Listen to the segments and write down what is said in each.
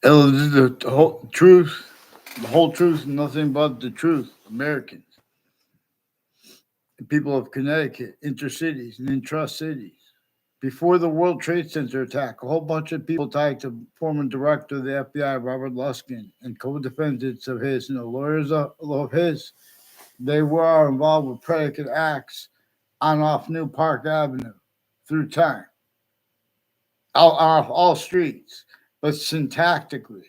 The whole truth, nothing but the truth. Americans, the people of Connecticut, intercities and intrust cities. Before the World Trade Center attack, a whole bunch of people tied to former director of the FBI, Robert Luskin, and co-defendants of his, lawyers of his, they were involved with predicate acts on off New Park Avenue through time, off all streets, but syntactically,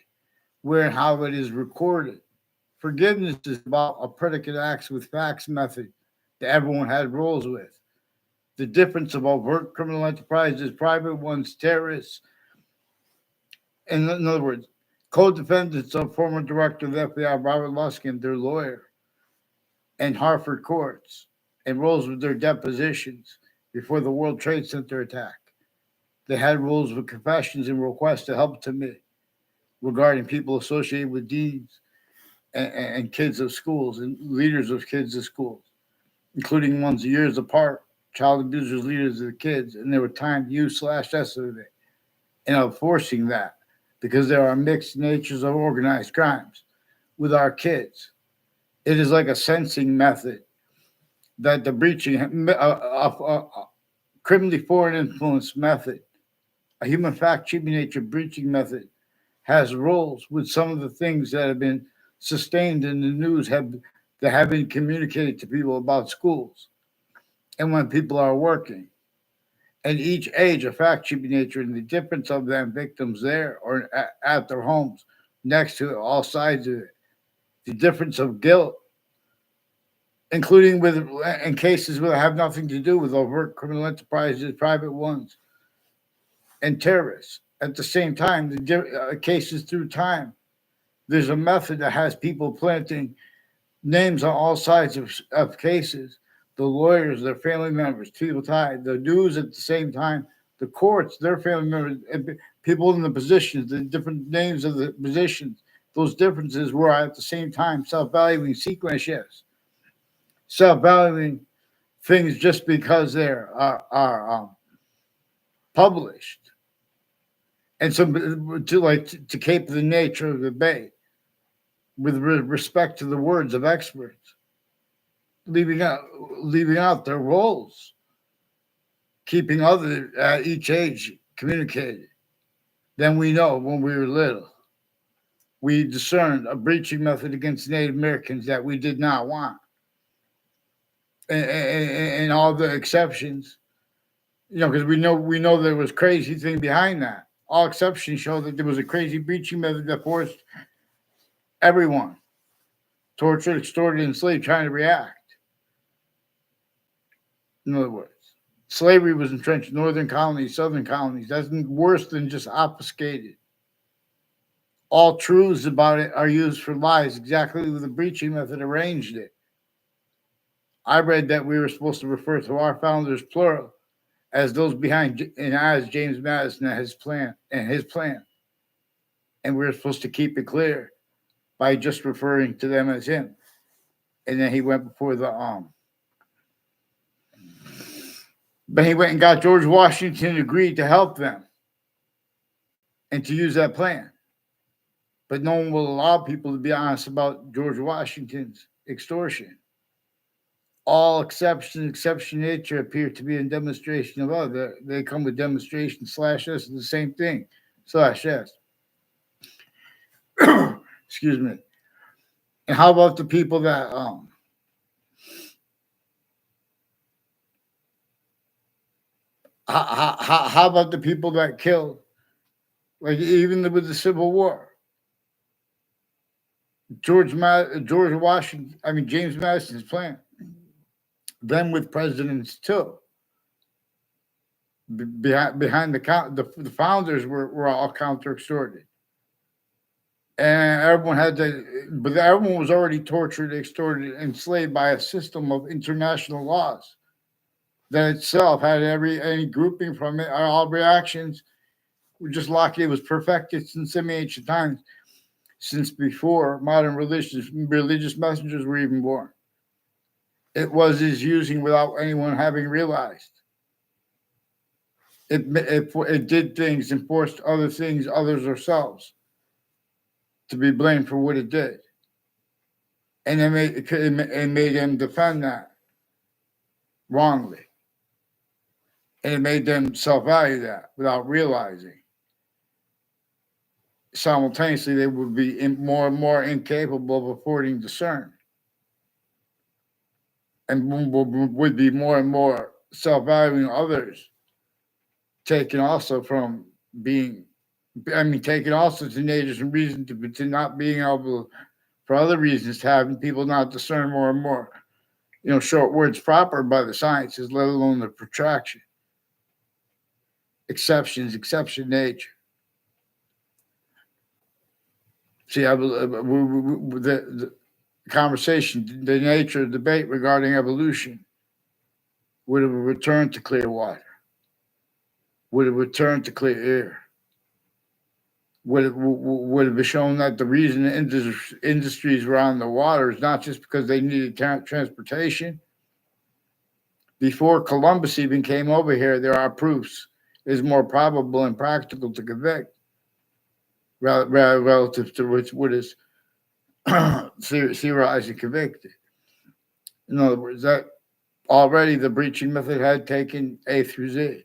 where and how it is recorded. Forgiveness is about a predicate acts with facts method that everyone had roles with. The difference of overt criminal enterprises, private ones, terrorists, in other words, co-defendants of former director of the FBI, Robert Luskin, their lawyer, and Hartford courts, and roles with their depositions before the World Trade Center attack. They had rules with confessions and requests to help to me regarding people associated with deans and kids of schools and leaders of kids of schools, including ones years apart, child abusers, leaders of the kids, and they were timed you/yesterday and enforcing that because there are mixed natures of organized crimes with our kids. It is like a sensing method that the breaching, criminally foreign influence method, a human fact cheaping nature breaching method, has roles with some of the things that have been sustained in the news that have been communicated to people about schools and when people are working. And each age, a fact cheaping nature, and the difference of them victims there or at their homes, next to it, all sides of it. The difference of guilt, including with in cases where they have nothing to do with overt criminal enterprises, private ones, and terrorists. At the same time, cases through time, there's a method that has people planting names on all sides of cases. The lawyers, their family members, people tied, the news at the same time, the courts, their family members, and people in the positions, the different names of the positions. Those differences were at the same time self-valuing sequence shifts, self-valuing things just because they're are published, and so to cape the nature of the debate with respect to the words of experts, leaving out leaving out their roles, keeping others at each age communicated. Then we know when we were little, we discerned a breaching method against Native Americans that we did not want, and all the exceptions, because we know there was crazy thing behind that. All exceptions show that there was a crazy breaching method that forced everyone, tortured, extorted, enslaved, trying to react. In other words, slavery was entrenched in northern colonies, southern colonies. That's worse than just obfuscated. All truths about it are used for lies, exactly with the breaching method arranged it. I read that we were supposed to refer to our founders, plural, as those behind and as James Madison and his plan. And we were supposed to keep it clear by just referring to them as him. And then he went before but he went and got George Washington to agree to help them and to use that plan. But no one will allow people to be honest about George Washington's extortion. All exception nature appear to be in demonstration of other. They come with demonstration slash S, the same thing, slash S. Excuse me. And how about the people that how about the people that killed, like even with the Civil War? George Washington, I mean James Madison's plan. Then with presidents too. Behind the founders were all counter extorted, and everyone had to, but everyone was already tortured, extorted, enslaved by a system of international laws that itself had any grouping from it, all reactions were just lucky. It was perfected since semi-ancient times, since before modern religious messengers were even born. It was his using without anyone having realized. It did things, enforced other things, others ourselves. to be blamed for what it did. And it made them defend that wrongly. And it made them self-value that without realizing. Simultaneously, they would be more and more incapable of affording discern. And would be more and more self-valuing others, taken also from being, taken also to nature's reason to not being able, for other reasons, to having people not discern more and more, short words proper by the sciences, let alone the protraction. Exception nature. See, I believe the conversation, the nature of debate regarding evolution would have returned to clear water, would have returned to clear air, would have shown that the reason industries were on the water is not just because they needed transportation. Before Columbus even came over here, there are proofs it is more probable and practical to convict relative to what is theorized and convicted. In other words, that already the breaching method had taken A through Z.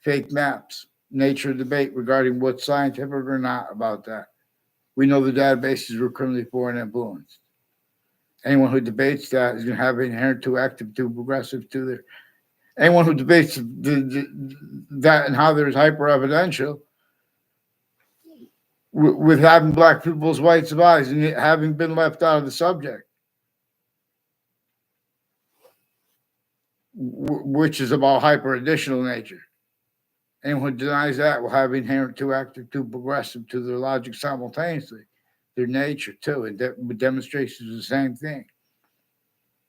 Fake maps, nature debate regarding what's scientific or not about that. We know the databases were criminally foreign influenced. Anyone who debates that is going to have inherent too active, too progressive, to their. Anyone who debates that and how there's hyper evidential with having black people's whites of eyes and having been left out of the subject, which is about hyper additional nature. Anyone who denies that will have inherent too active, too progressive to their logic simultaneously, their nature too, and demonstrations of the same thing.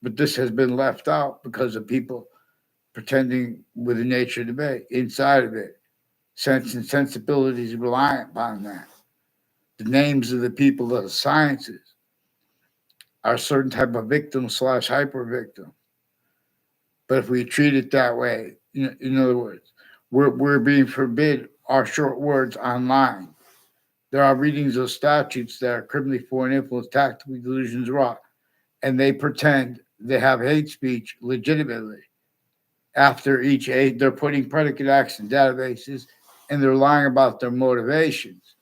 But this has been left out because of people pretending with the nature debate inside of it. Sense and sensibilities reliant upon that. The names of the people of the sciences are a certain type of victim / hyper victim. But if we treat it that way, in other words, we're being forbid our short words online. There are readings of statutes that are criminally foreign influence, tactically delusions wrought, and they pretend they have hate speech legitimately. After each they're putting predicate acts in databases, and they're lying about their motivations.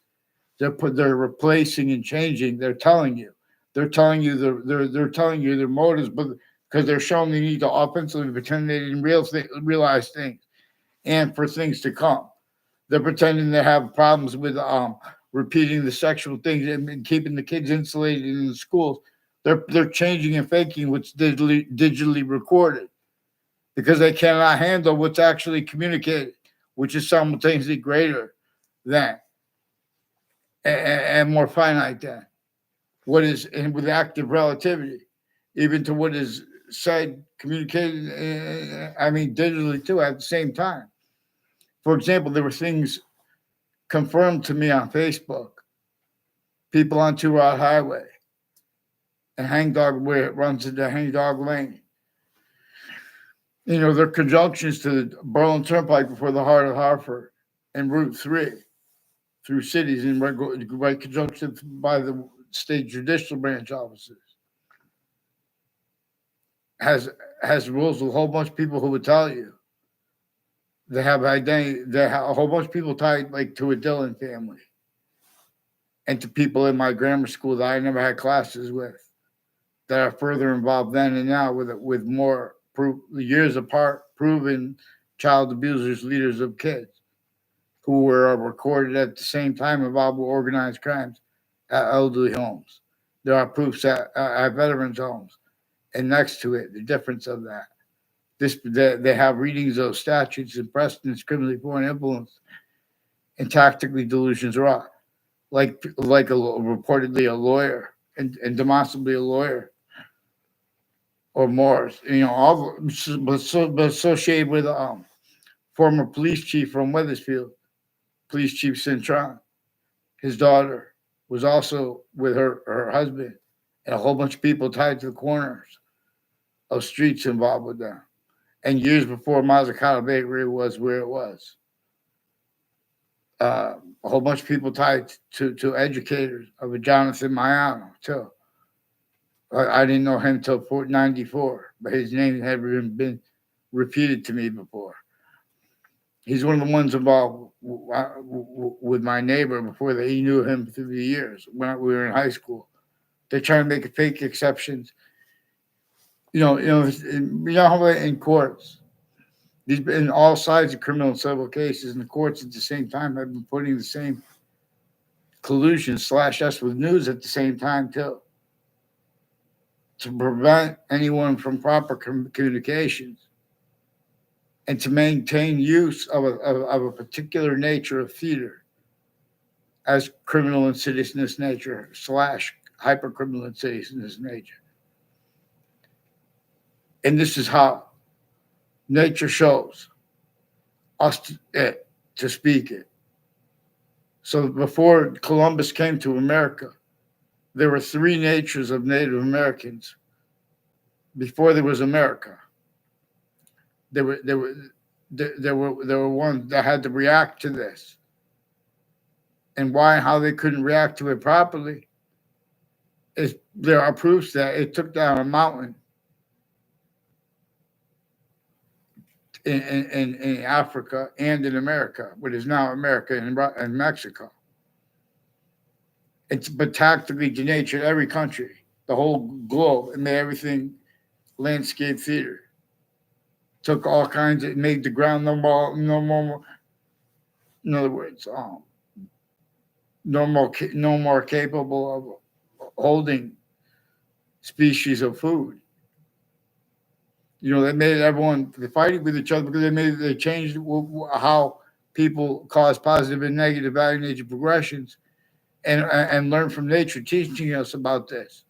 They're replacing and changing. They're telling you their motives, but because they're showing they need to offensively pretend they didn't realize things, and for things to come, they're pretending they have problems with repeating the sexual things and keeping the kids insulated in the schools. They're changing and faking what's digitally recorded because they cannot handle what's actually communicated, which is simultaneously greater than and more finite than what is, and with active relativity, even to what is said, communicated, digitally too at the same time. For example, there were things confirmed to me on Facebook. People on Two Rod Highway and Hangdog, where it runs into Hangdog Lane. There are conjunctions to the Berlin Turnpike before the heart of Hartford and Route 3 through cities in right conjunction by the state judicial branch offices. Has rules with a whole bunch of people who would tell you they have identity. They have a whole bunch of people tied like to a Dillon family and to people in my grammar school that I never had classes with that are further involved then and now with more years apart, proven child abusers, leaders of kids who were recorded at the same time involved with organized crimes at elderly homes. There are proofs at veterans' homes. And next to it, the difference of that. They have readings of statutes and precedents, criminally foreign influence, and tactically delusions wrought, like reportedly a lawyer and demonstrably a lawyer or more, all but associated with former police chief from Wethersfield, Police Chief Cintron. His daughter was also with her husband, and a whole bunch of people tied to the corners of streets involved with them. And years before Mazzucato Bakery was where it was. A whole bunch of people tied to educators of a Jonathan Mayano too. I didn't know him till 94, but his name had been repeated to me before. He's one of the ones involved with my neighbor before he knew him through the years when we were in high school. They're trying to make fake exceptions. You know how in courts, these in all sides of criminal and civil cases, and the courts at the same time have been putting the same collusion slash us with news at the same time too, to prevent anyone from proper communications and to maintain use of a particular nature of theater as criminal insidiousness nature slash hyper criminal insidiousness nature. And this is how nature shows us to speak it. So before Columbus came to America, there were three natures of Native Americans. Before there was America, there were ones that had to react to this, and why and how they couldn't react to it properly is there are proofs that it took down a mountain in Africa and in America, what is now America and Mexico. But tactically denatured every country, the whole globe, and made everything landscape theater. Took all kinds of, made the ground no more. In other words, no more capable of holding species of food. They made everyone fighting with each other because they changed how people cause positive and negative value nature progressions, and learn from nature teaching us about this.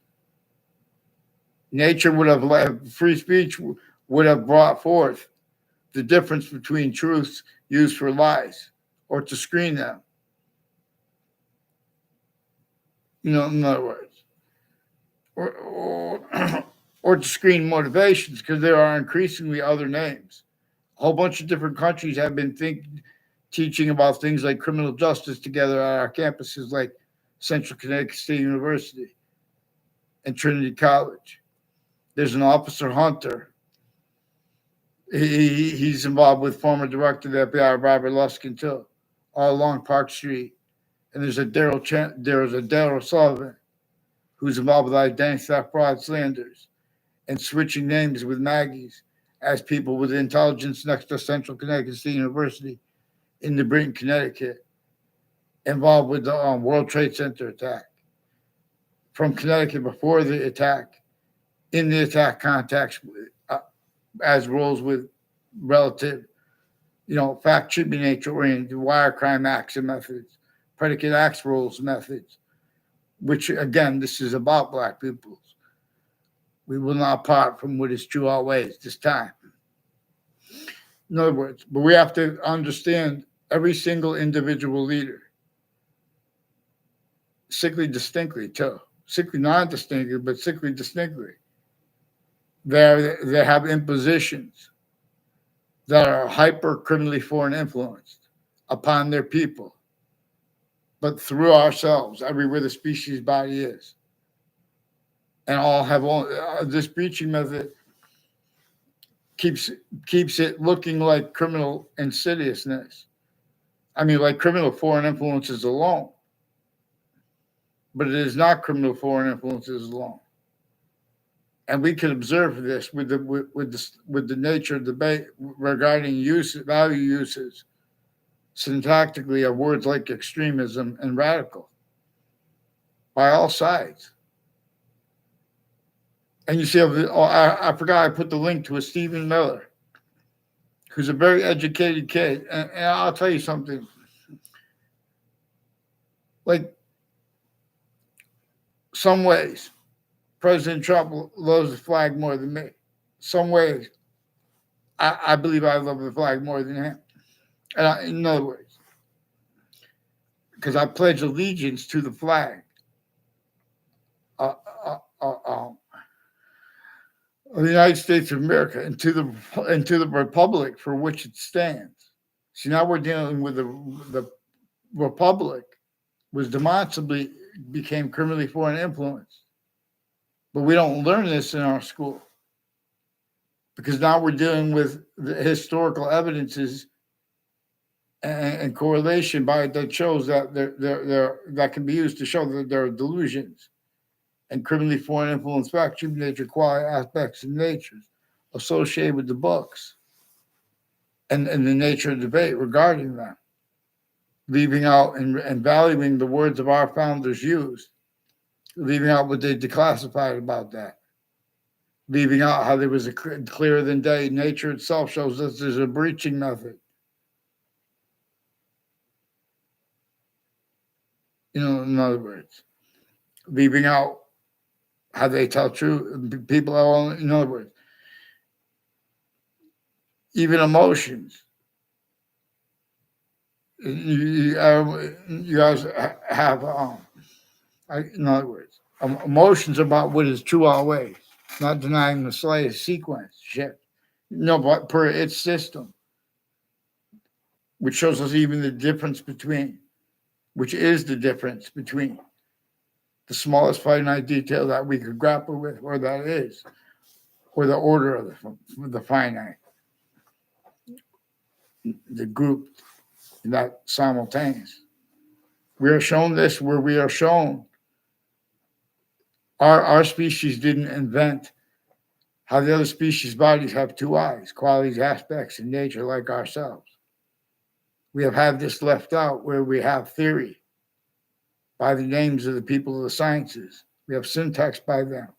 Nature would have free speech would have brought forth the difference between truths used for lies or to screen them. In other words, or to screen motivations, because there are increasingly other names. A whole bunch of different countries have been teaching about things like criminal justice together at our campuses like Central Connecticut State University and Trinity College. There's an Officer Hunter. He's involved with former director of the FBI, Robert Luskin, too, all along Park Street. And there's a Daryl Sullivan who's involved with identity theft, fraud, slanders, and switching names with Maggie's as people with intelligence next to Central Connecticut State University in New Britain, Connecticut, involved with the World Trade Center attack. From Connecticut before the attack, in the attack contacts as roles with relative, fact should be nature oriented, wire crime acts and methods, predicate acts rules methods, which again, this is about Black peoples. We will not part from what is true always this time. In other words, but we have to understand every single individual leader, sickly distinctly too, sickly non-distinctly, but sickly distinctly. They have impositions that are hyper criminally foreign influenced upon their people, but through ourselves, everywhere the species body is. And all have this breaching method keeps it looking like criminal insidiousness. I mean, like criminal foreign influences alone, but it is not criminal foreign influences alone. And we can observe this with the nature of debate regarding value uses syntactically of words like extremism and radical by all sides. And you see, I forgot I put the link to a Stephen Miller, who's a very educated kid. And I'll tell you something. Like, some ways, President Trump loves the flag more than me. Some ways, I believe I love the flag more than him. In other words, because I pledge allegiance to the flag of the United States of America and to the republic for which it stands. See, now we're dealing with republic was demonstrably became criminally foreign influence. But we don't learn this in our school because now we're dealing with the historical evidences and correlation by that shows that that can be used to show that there are delusions and criminally foreign influence facts, human nature, quality aspects of nature associated with the books and the nature of debate regarding them, leaving out and valuing the words of our founders used, leaving out what they declassified about that, leaving out how there was a clearer than day. Nature itself shows us there's a breaching method. In other words, leaving out how they tell truth. People are all, in other words, even emotions. You guys have, in other words, emotions about what is true always, not denying the slightest sequence shit. No, but per its system, which shows us even the difference between, which is the difference between the smallest finite detail that we could grapple with, or that is, or the order of the finite, the group, that simultaneous. We are shown this where we are shown our species didn't invent how the other species' bodies have two eyes, qualities, aspects, in nature like ourselves. We have had this left out where we have theory by the names of the people of the sciences. We have syntax by them.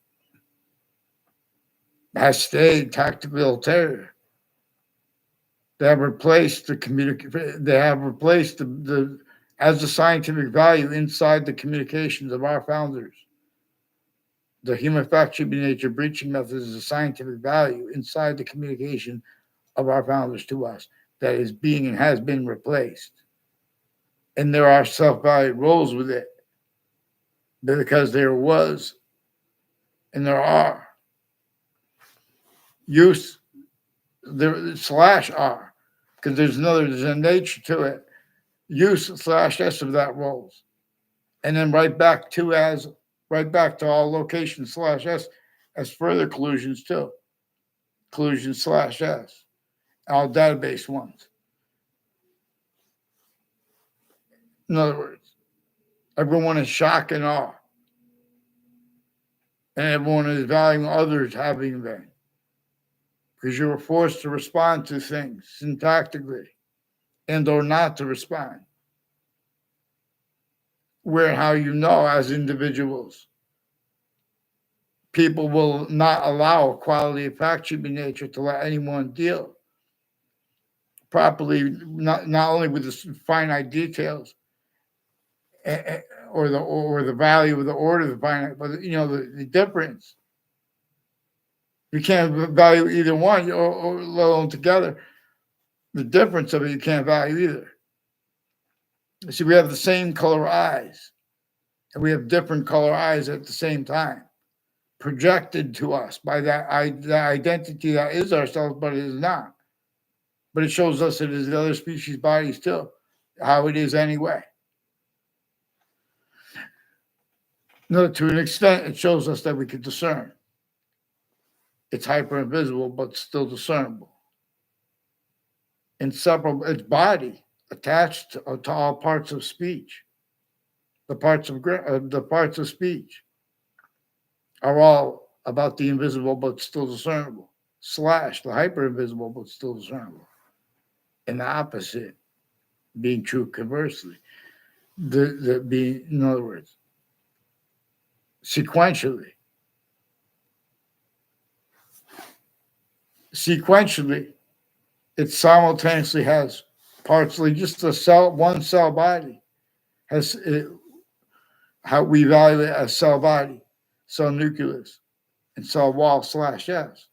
Has stayed tactical terror. They have replaced They have replaced the as the scientific value inside the communications of our founders. The human fact, human nature breaching method is a scientific value inside the communication of our founders to us that is being and has been replaced. And there are self-valued roles with it because there was and there are use there slash are because there's a nature to it. Use slash s of that roles, and then right back to all location slash s as further collusions too. Collusion slash s, all database ones. In other words, everyone is shock and awe, and everyone is valuing others having them because you were forced to respond to things syntactically and or not to respond. Where how as individuals, people will not allow quality of fact human nature to let anyone deal properly, not only with the finite details or the value of the order of the finite, but the difference. You can't value either one, or let alone together. The difference of it you can't value either. See, we have the same color eyes, and we have different color eyes at the same time, projected to us by that identity that is ourselves, but it is not. But it shows us it is the other species' bodies too, how it is anyway. No, to an extent, it shows us that we can discern. It's hyper invisible, but still discernible. Inseparable, its body attached to all parts of speech. The parts of speech are all about the invisible, but still discernible. Slash the hyper invisible, but still discernible. And the opposite being true conversely. The being, in other words, sequentially, it simultaneously has partially just one cell body has how we value it as cell body, cell nucleus, and cell wall slash s,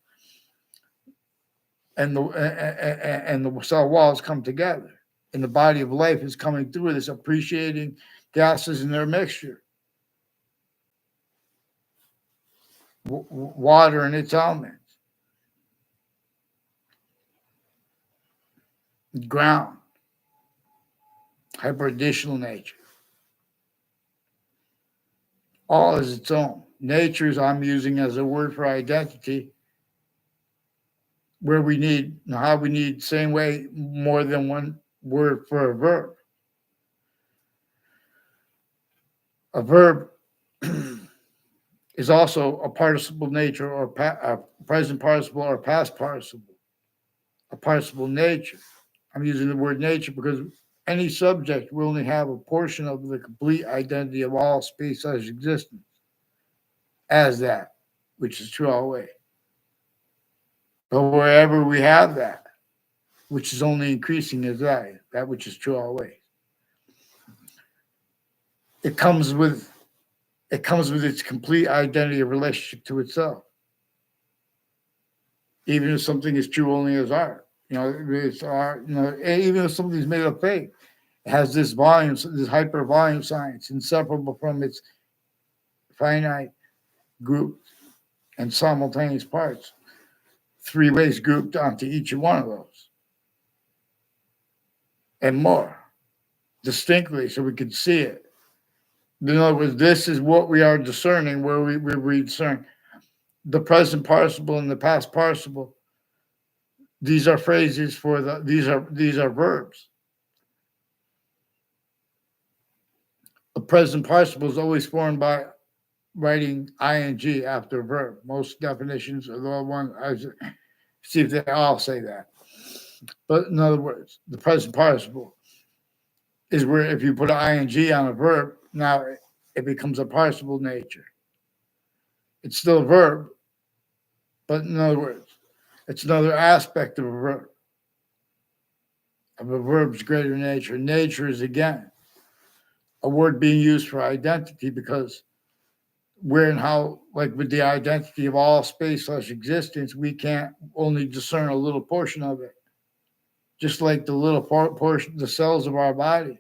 and the cell walls come together, and the body of life is coming through this, appreciating gases in their mixture, water and its elements, ground, hyper-additional nature. All is its own. Natures I'm using as a word for identity, where we need, how we need, same way, more than one word for a verb. A verb is also a participle nature or a present participle or past participle, a participle nature. I'm using the word nature because any subject will only have a portion of the complete identity of all space as existence as that, which is true always. But wherever we have that, which is only increasing as that which is true always, it comes with its complete identity of relationship to itself. Even if something is true only as art, it's art. Even if something's made of fake, it has this volume, this hyper volume science, inseparable from its finite group and simultaneous parts, three ways grouped onto each one of those, and more distinctly, so we can see it. In other words, this is what we are discerning, where we discern the present participle and the past participle. These are phrases for these are verbs. A present participle is always formed by writing ing after a verb. Most definitions are the one I see if they all say that. But in other words, the present participle is where if you put an ing on a verb, now it becomes a participle nature. It's still a verb, but in other words, it's another aspect of a verb's greater nature. Nature is, again, a word being used for identity because where and how, like with the identity of all space/existence, we can't only discern a little portion of it. Just like the little portion, the cells of our body,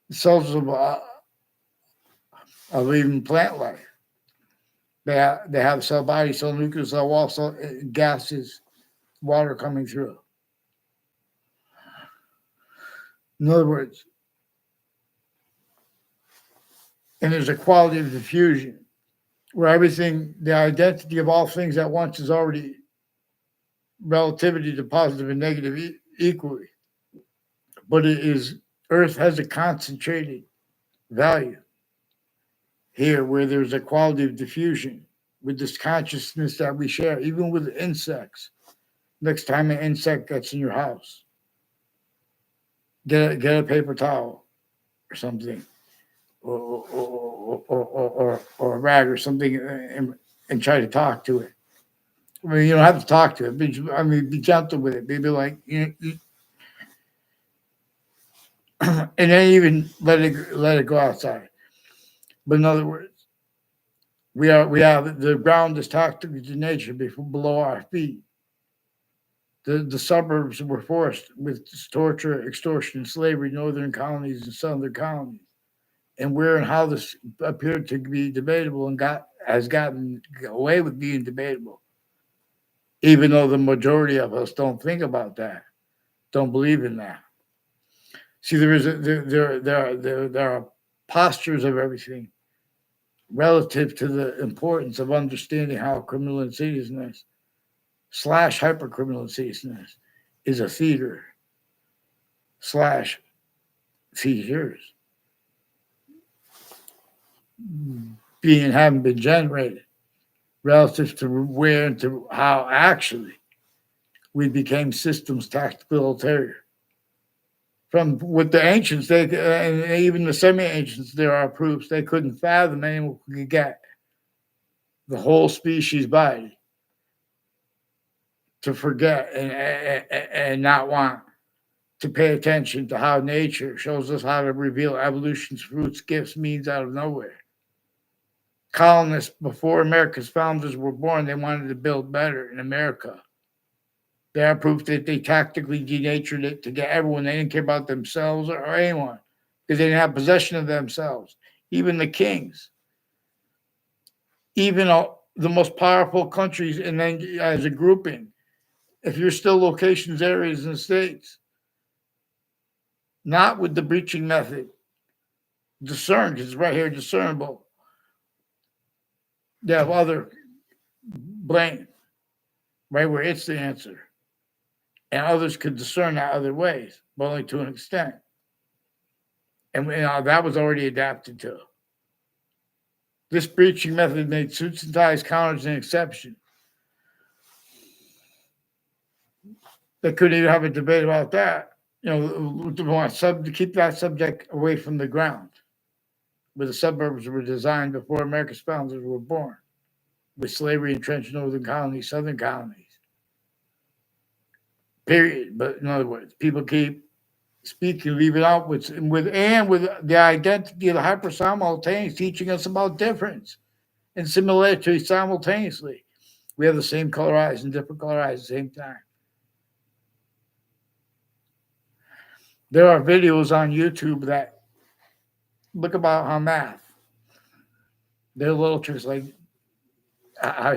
the cells of even plant life. They have cell body, cell nucleus, cell wall, cell gases, water coming through. In other words, and there's a quality of diffusion where everything, the identity of all things at once is already relativity to positive and negative equally. But it is, Earth has a concentrated value here where there's a quality of diffusion with this consciousness that we share, even with insects. Next time an insect gets in your house, get a paper towel or something, or a rag or something, and try to talk to it. I mean, you don't have to talk to it. Be gentle with it. Be like, and then even let it go outside. But in other words, we have the ground is toxic to nature below our feet. The suburbs were forced with torture, extortion, slavery, northern colonies and southern colonies. And where and how this appeared to be debatable and has gotten away with being debatable, even though the majority of us don't think about that, don't believe in that. See, there are postures of everything relative to the importance of understanding how criminal insidiousness / hypercriminal insidiousness is a theater / theaters being having been generated relative to where and to how actually we became systems tactical ulterior. From with the ancients, and even the semi-ancients, there are proofs they couldn't fathom anyone could get the whole species body to forget and not want to pay attention to how nature shows us how to reveal evolution's fruits, gifts, means out of nowhere. Colonists, before America's founders were born, they wanted to build better in America. There are proof that they tactically denatured it to get everyone. They didn't care about themselves or anyone because they didn't have possession of themselves. Even the kings, even the most powerful countries, and then as a grouping, if you're still locations, areas, and states, not with the breaching method. Discern, because it's right here, discernible. They have other blame, right where it's the answer. And others could discern that other ways, but only to an extent. And that was already adapted to. This breaching method made suits and ties counters an exception. They couldn't even have a debate about that. To keep that subject away from the ground, where the suburbs were designed before America's founders were born, with slavery entrenched northern colonies, southern colonies. Period. But in other words, people keep speaking, leave it out with the identity of the hyper simultaneous, teaching us about difference and similarity simultaneously. We have the same color eyes and different color eyes at the same time. There are videos on YouTube that look about how math. They're little tricks like how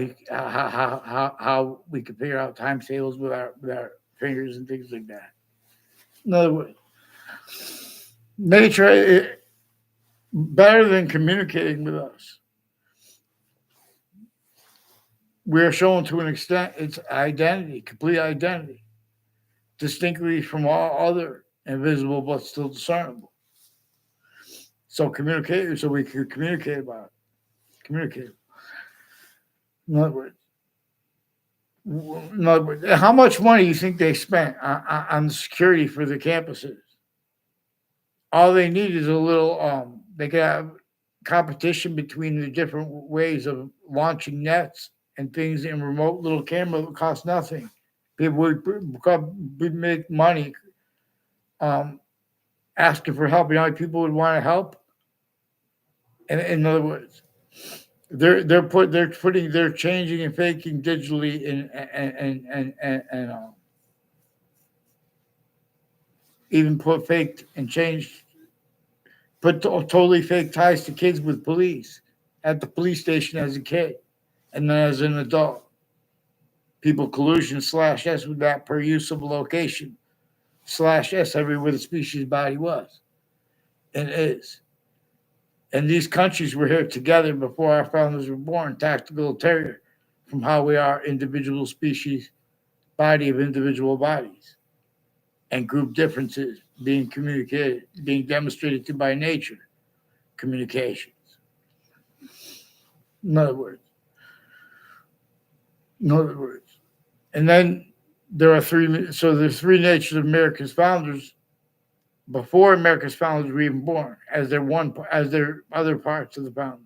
we can figure out time tables with our fingers and things like that. In other words, nature better than communicating with us. We are shown to an extent its identity, complete identity, distinctly from all other invisible but still discernible. So we can communicate about it. Communicate. In other words, how much money do you think they spent on security for the campuses? All they need is a little. They could have competition between the different ways of launching nets and things in remote little camera that cost nothing. People would make money asking for help. You know, people would want to help. And in other words, they're changing and faking digitally and even put totally fake ties to kids with police at the police station as a kid, and then as an adult. People collusion /S with that per use of a location /S everywhere the species body was and is. And these countries were here together before our founders were born, tactical terrier, from how we are individual species, body of individual bodies, and group differences being communicated, being demonstrated to by nature, communications. In other words. And then there's three natures of America's founders before America's founders were even born, as their other parts of the founders.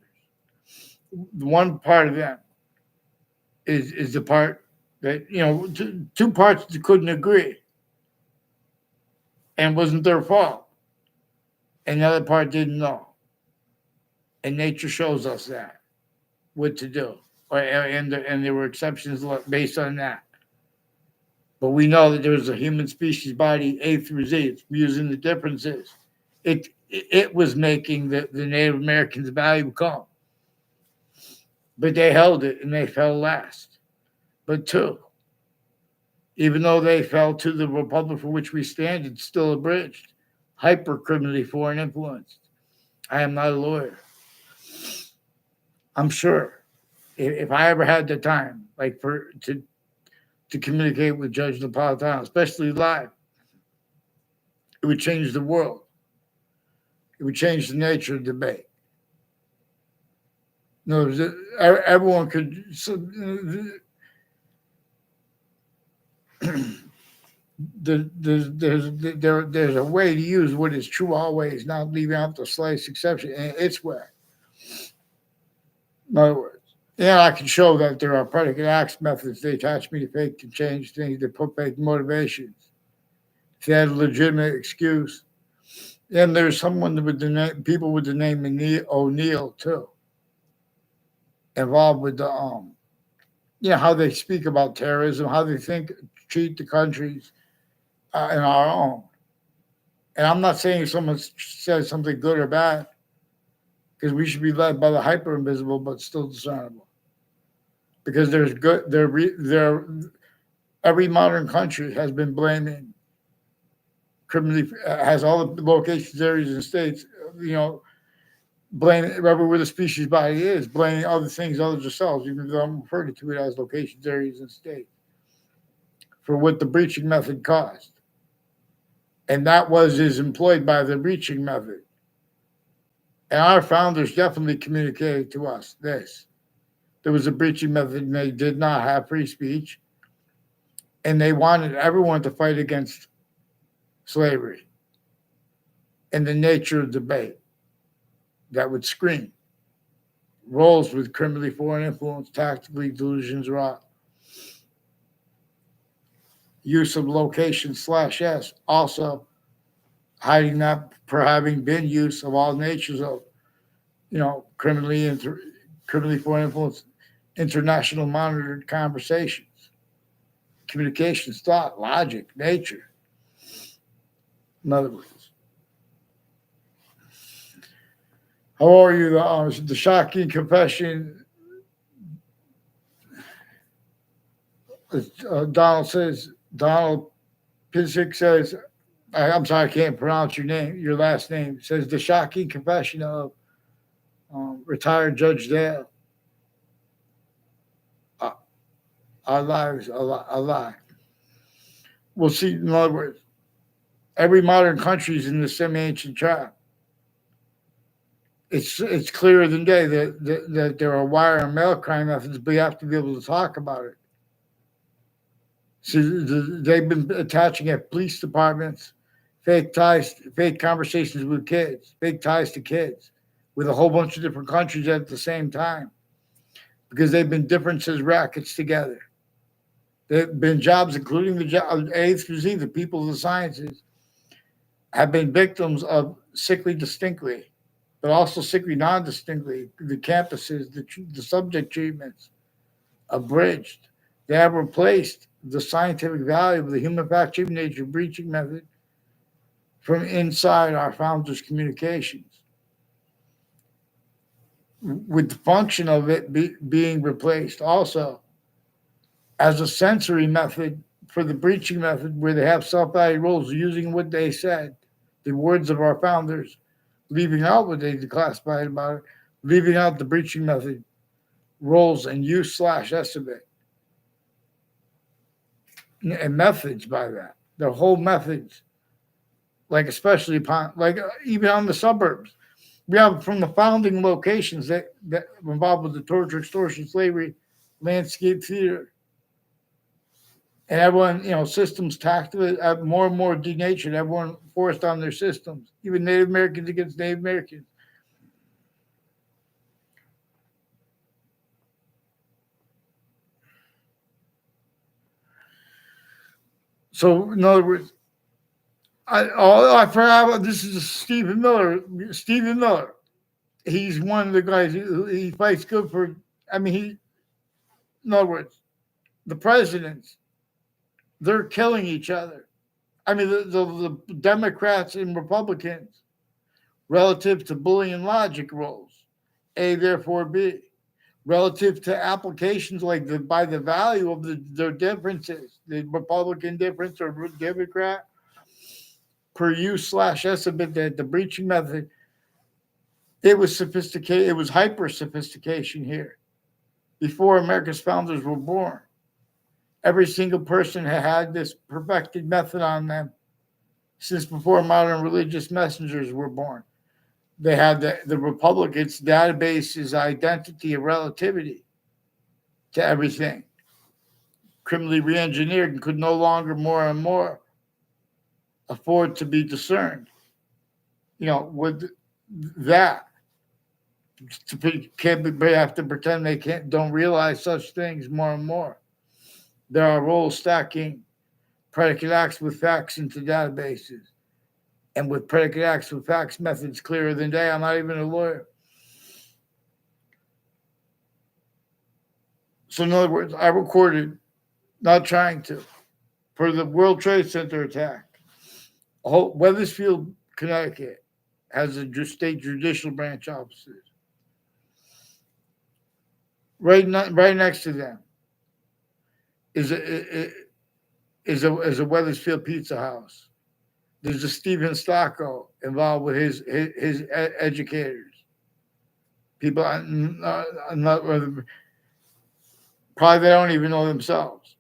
The one part of them is the part that, two parts that couldn't agree and wasn't their fault. And the other part didn't know. And nature shows us that, what to do. And there were exceptions based on that. But we know that there was a human species body, A through Z. It's using the differences. It was making the Native Americans valuable come. But they held it and they fell last. But two, even though they fell to the republic for which we stand, it's still abridged, hyper-criminally foreign influenced. I am not a lawyer. I'm sure if I ever had the time, to communicate with Judge Napolitano, especially live, it would change the world. It would change the nature of debate. No, everyone could. There's a way to use what is true always, not leaving out the slightest exception, and it's way. In other words, I can show that there are predicate acts methods they attach me to fake to change things, they put fake motivations. If they had a legitimate excuse. Then there's someone with people with the name O'Neill too, involved with the how they speak about terrorism, how they treat the countries in our own. And I'm not saying someone says something good or bad, because we should be led by the hyper invisible but still discernible. Because there's every modern country has been blaming criminally has all the locations, areas, and states. You know, blaming remember where the species body is, blaming other things other than themselves, even though I'm referring to it as locations, areas, and states for what the breaching method caused. And that is employed by the breaching method. And our founders definitely communicated to us this. There was a breaching method and they did not have free speech. And they wanted everyone to fight against slavery and the nature of debate that would scream. Roles with criminally foreign influence, tactically delusions wrought. Use of location /s, also hiding that for having been use of all natures of, criminally foreign influence, international monitored conversations, communications, thought, logic, nature. In other words, how are you? The shocking confession. Donald Pizik says, I'm sorry, I can't pronounce your last name. It says the shocking confession of retired Judge Dale. Our lives, a lie. We'll see. In other words, every modern country is in the semi-ancient trap. It's clearer than day that there are wire and mail crime methods, but you have to be able to talk about it. So they've been attaching at police departments, fake conversations with kids, fake ties to kids, with a whole bunch of different countries at the same time, because they've been differences rackets together. They've been jobs, including the job A through Z, the people of the sciences, have been victims of sickly distinctly, but also sickly non-distinctly. The campuses, the subject treatments, abridged. They have replaced the scientific value of the human fact-checking nature breaching method from inside our founders' communications, with the function of it being replaced also as a sensory method for the breaching method, where they have self-value roles using what they said, the words of our founders, leaving out what they declassified about it, leaving out the breaching method roles and use /estimate and methods by that. Their whole methods, like especially upon, like even on the suburbs. We have from the founding locations that involved with the torture, extortion, slavery, landscape theater. And everyone, systems tactically more and more denatured. Everyone forced on their systems, even Native Americans against Native Americans. So, in other words, I forgot about this. Is Stephen Miller. Stephen Miller. He's one of the guys he fights good for. I mean, in other words, the presidents, they're killing each other. I mean, the Democrats and Republicans relative to Boolean logic rules, A, therefore B, relative to applications like by the value of their differences, the Republican difference or Democrat per use /estimate, that the breaching method, it was sophisticated, it was hyper sophistication here before America's founders were born. Every single person had this perfected method on them since before modern religious messengers were born. They had the Republicans' database's identity of relativity to everything, criminally re-engineered, and could no longer more and more afford to be discerned. With that, they have to pretend they don't realize such things more and more. There are roles stacking predicate acts with facts into databases. And with predicate acts with facts methods clearer than day, I'm not even a lawyer. So in other words, I recorded, not trying to, for the World Trade Center attack. Wethersfield, Connecticut, has a state judicial branch offices. Right next to them is a Wethersfield Pizza House. There's a Stephen Stocko involved with his educators. People not, probably they don't even know themselves.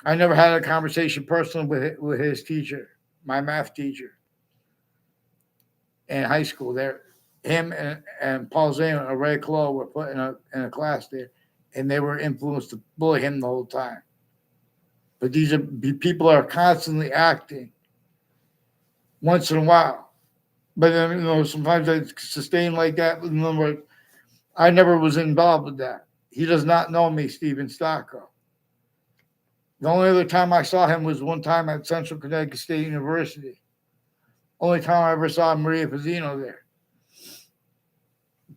I never had a conversation personally with his teacher, my math teacher in high school. There, him and Paul Zane or Ray Clough were put in a class there, and they were influenced to bully him the whole time. But these are people are constantly acting once in a while. But then, sometimes I sustain like that. In other words, I never was involved with that. He does not know me, Stephen Stocko. The only other time I saw him was one time at Central Connecticut State University. Only time I ever saw Maria Pizzino there,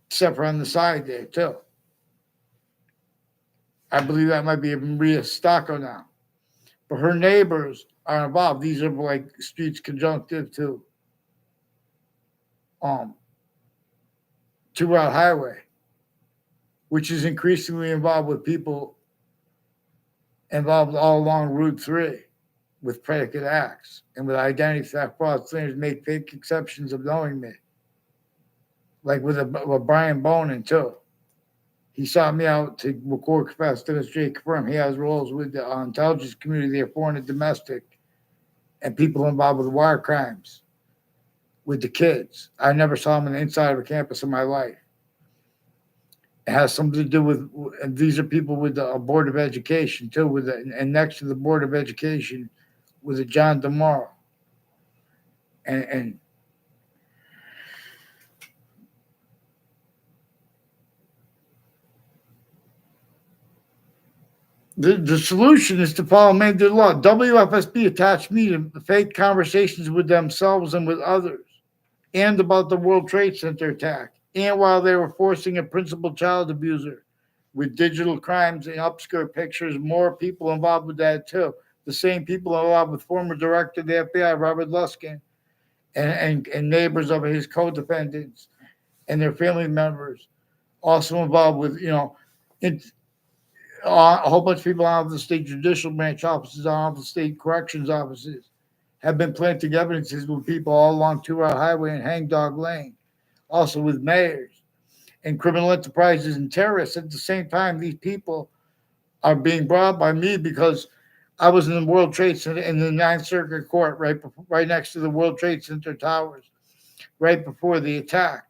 except for on the side there too. I believe that might be Maria Stocko now, but her neighbors are involved. These are like streets conjunctive to 2 Route Highway, which is increasingly involved with people involved all along Route 3 with predicate acts and with identity theft, fraud, slanders, make fake exceptions of knowing me. Like with Brian Bonin, too. He sought me out to record, confess, demonstrate, confirm. He has roles with the intelligence community, there, foreign and domestic, and people involved with wire crimes with the kids. I never saw him on the inside of a campus in my life. It has something to do with, and these are people with the Board of Education, too, and next to the Board of Education was a John DeMauro. And the solution is to follow mandated law. WFSB attached me to fake conversations with themselves and with others, and about the World Trade Center attack, and while they were forcing a principal child abuser with digital crimes and obscure pictures, more people involved with that too. The same people involved with former director of the FBI, Robert Luskin, and neighbors of his co-defendants and their family members, also involved with, a whole bunch of people out of the state judicial branch offices, out of the state corrections offices, have been planting evidences with people all along 2 Route Highway and Hangdog Lane, also with mayors and criminal enterprises and terrorists. At the same time, these people are being brought by me because I was in the World Trade Center in the Ninth Circuit Court, right next to the World Trade Center towers, right before the attack.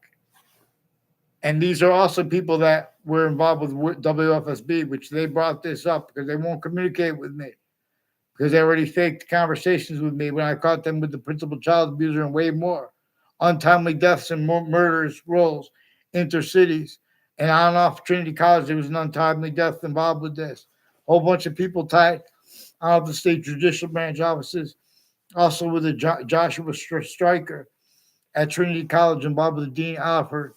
And these are also people that were involved with WFSB, which they brought this up because they won't communicate with me, because they already faked conversations with me when I caught them with the principal child abuser and way more. Untimely deaths and murders rolls intercities. And on and off Trinity College, there was an untimely death involved with this. A whole bunch of people tied out of the state judicial branch offices, also with a Joshua Stryker at Trinity College involved with the Dean Alford,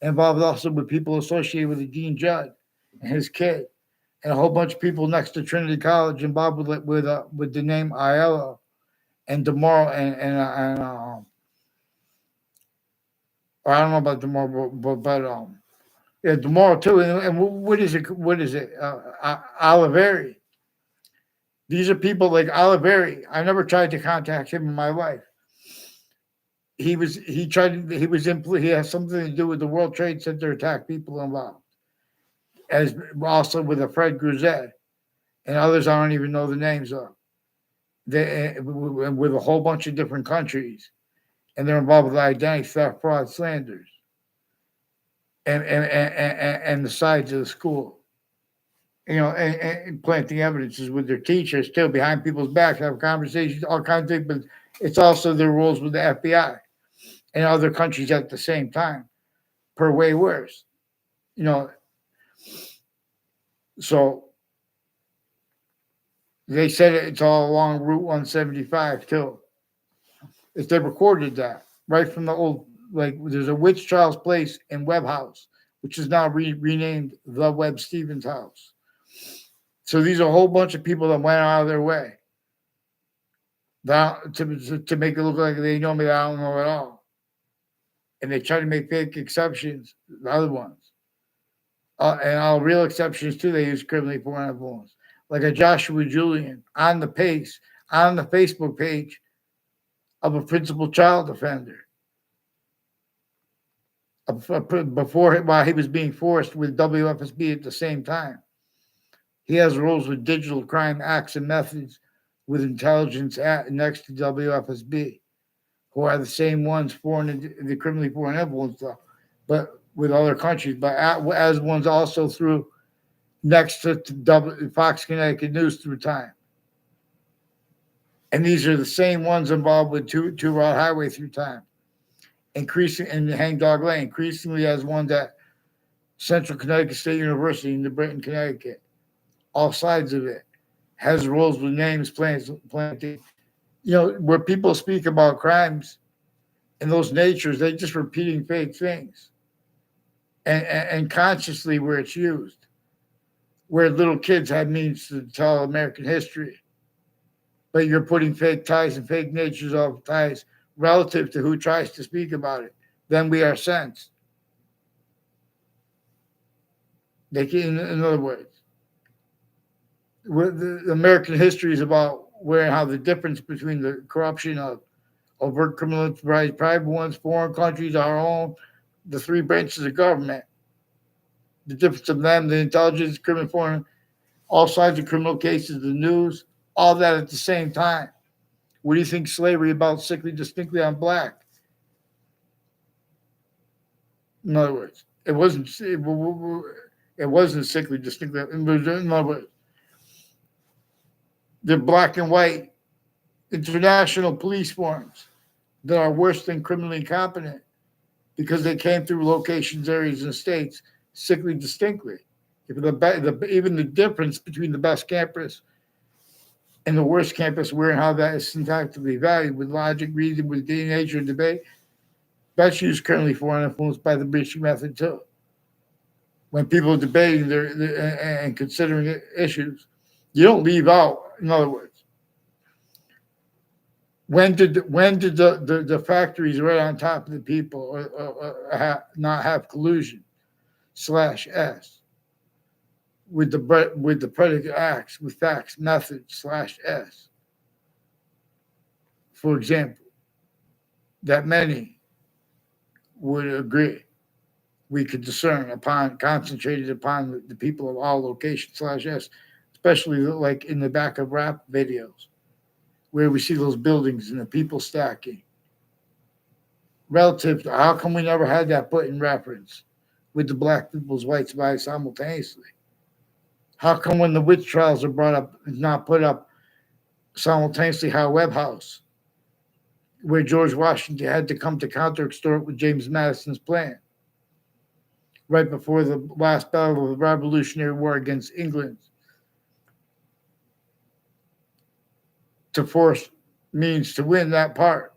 involved also with people associated with the Dean Judd and his kid, and a whole bunch of people next to Trinity College involved with the name Aiello and DeMauro and or I don't know about DeMauro, but yeah, DeMauro too. And what is it? What is it? Oliveri. These are people like Oliveri. I never tried to contact him in my life. He has something to do with the World Trade Center attack, people involved, as also with a Fred Gruzet and others I don't even know the names of. With a whole bunch of different countries, and they're involved with identity theft, fraud, slanders, and the sides of the school. And planting evidences with their teachers too, behind people's backs, have conversations, all kinds of things. But it's also their rules with the FBI and other countries at the same time, per way worse. So they said it's all along Route 175 too. If they recorded that right from the old, like there's a Witch Charles Place in Webb House, which is now renamed the Webb Stevens House. So these are a whole bunch of people that went out of their way to make it look like they know me that I don't know at all. And they try to make fake exceptions, the other ones. And all real exceptions too, they use criminally foreign influence. Like a Joshua Julian on the Facebook page of a principal child offender before while he was being forced with WFSB at the same time. He has roles with digital crime acts and methods with intelligence next to WFSB, who are the same ones foreign the criminally foreign influence, but with other countries, but as ones also through next to Fox Connecticut News through time. And these are the same ones involved with Two Rod Highway through time, increasing in Hangdog Lane, increasingly as ones at Central Connecticut State University in New Britain, Connecticut. All sides of it has roles with names, planting. Where people speak about crimes and those natures, they just repeating fake things, and consciously where it's used, where little kids have means to tell American history, but you're putting fake ties and fake natures of ties relative to who tries to speak about it. Then we are sensed. They can, in other words, the American history is about where and how the difference between the corruption of overt criminal enterprise, private ones, foreign countries, our own, the three branches of government, the difference of them, the intelligence, criminal foreign, all sides of criminal cases, the news, all that at the same time. What do you think slavery about sickly distinctly on black? In other words, it wasn't sickly distinctly. In other words, the black and white international police forms that are worse than criminally incompetent because they came through locations, areas, and states sickly distinctly. Even the difference between the best campus and the worst campus, where and how that is syntactically valued with logic, reason, with nature, and debate, that's used currently foreign influenced by the breaching method too. When people are debating and considering issues, you don't leave out. In other words, when did the factories right on top of the people not have collusion /S with the predicate acts with facts method /S, for example, that many would agree we could discern concentrated upon the people of all locations /S, especially like in the back of rap videos where we see those buildings and the people stacking. Relative to how come we never had that put in reference with the black people's white spies simultaneously? How come when the witch trials are brought up, it's not put up simultaneously how Webb House, where George Washington had to come to counter-extort with James Madison's plan right before the last battle of the Revolutionary War against England to force means to win that part,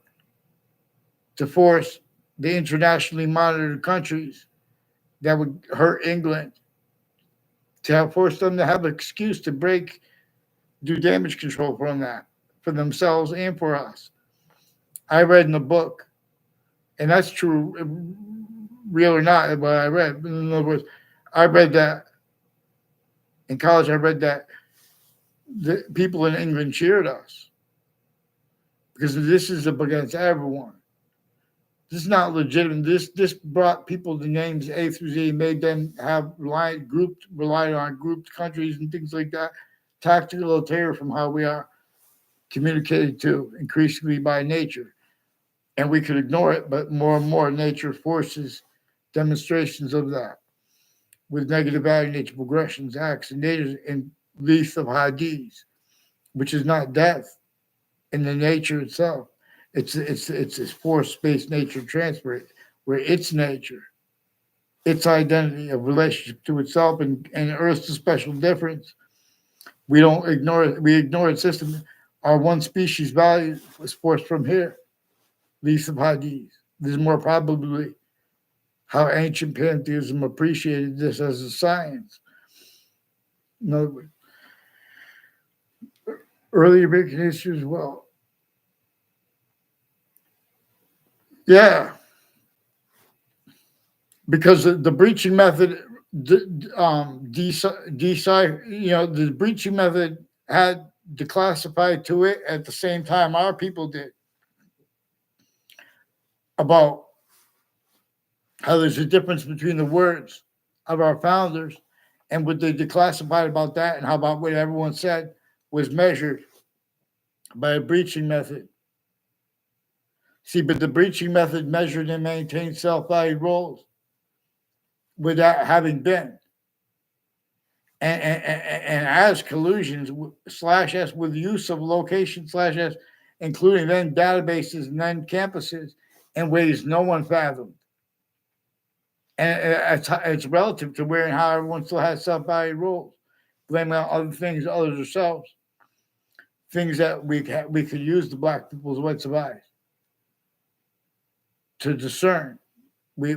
to force the internationally monitored countries that would hurt England, to force them to have an excuse to do damage control from that, for themselves and for us. I read in the book, and that's true, real or not, but I read. In other words, I read that in college. I read that the people in England cheered us because this is up against everyone. This is not legitimate. This brought people the names A through Z, made them have relied on grouped countries and things like that. Tactical terror from how we are communicated to increasingly by nature. And we could ignore it, but more and more nature forces demonstrations of that with negative value nature progressions, acts, and natures in leaf of Hadith, which is not death in the nature itself. It's this force-based nature transfer where its nature, its identity of relationship to itself and Earth's a special difference. We don't ignore it. We ignore its system. Our one species value was forced from here. Leaf of Hadith. This is more probably how ancient pantheism appreciated this as a science. In other words, early American history as well. Yeah, because the breaching method, the breaching method had declassified to it at the same time our people did. about how there's a difference between the words of our founders and what they declassified about that, and how about what everyone said was measured by a breaching method. See, but the breaching method measured and maintained self-valued roles without having been. And as collusions slash S with use of location slash S, including then databases and then campuses in ways no one fathomed. And it's relative to where and how everyone still has self-valued roles, blaming on other things, others ourselves, things that we could use the black people's whites of eyes to discern. We